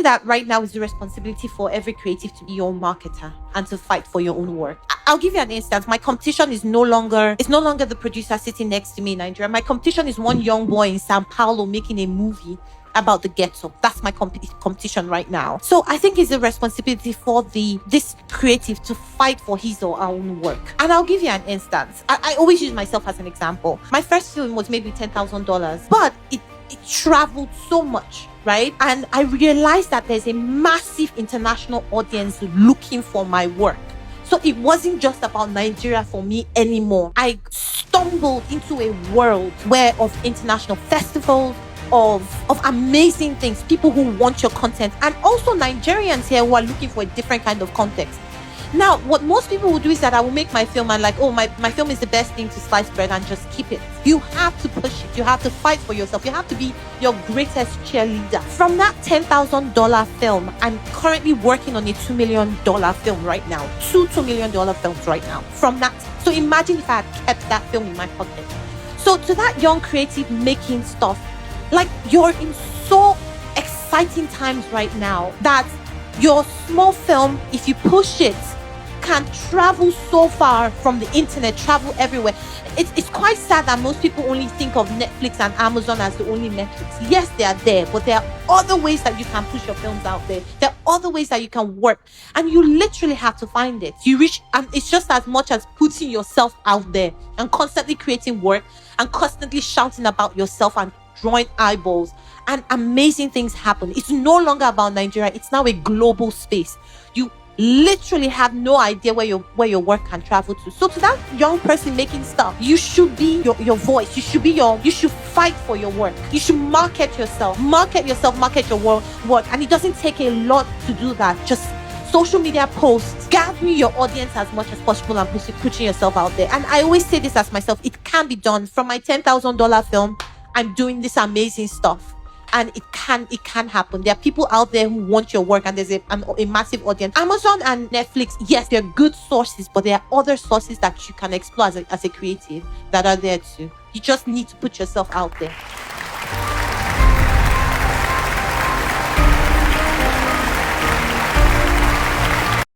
that right now is the responsibility for every creative to be your own marketer and to fight for your own work. I'll give you an instance. My competition is no longer the producer sitting next to me in Nigeria. My competition is one young boy in Sao Paulo making a movie about the ghetto. That's my competition right now. So I think it's a responsibility for this creative to fight for his or our own work. And I'll give you an instance. I always use myself as an example. My first film was made with $10,000, but it traveled so much, right? And I realized that there's a massive international audience looking for my work. So it wasn't just about Nigeria for me anymore. I stumbled into a world of international festivals, of amazing things, people who want your content, and also Nigerians here who are looking for a different kind of context. Now, what most people will do is that I will make my film and my film is the best thing to slice bread and just keep it. You have to push it. You have to fight for yourself. You have to be your greatest cheerleader. From that $10,000 film, I'm currently working on a $2 million film right now. Two $2 million films right now. From that. So imagine if I had kept that film in my pocket. So to that young creative making stuff, like, you're in so exciting times right now that your small film, if you push it, can travel so far from the internet, travel everywhere. It's quite sad that most people only think of Netflix and Amazon as the only metrics. Yes, they are there, but there are other ways that you can push your films out there. There are other ways that you can work, and you literally have to find it. You reach, and it's just as much as putting yourself out there and constantly creating work and constantly shouting about yourself and drawing eyeballs, and amazing things happen. It's no longer about Nigeria. It's now a global space. You literally have no idea where your work can travel to. So to that young person making stuff, you should be your voice. You should fight for your work. You should market yourself, market your work. And it doesn't take a lot to do that. Just social media posts, gathering your audience as much as possible and pushing yourself out there. And I always say this as myself, it can be done. From my $10,000 film, I'm doing this amazing stuff, and it can happen. There are people out there who want your work, and there's a massive audience. Amazon and Netflix, yes, they're good sources, but there are other sources that you can explore as a creative that are there too. You just need to put yourself out there.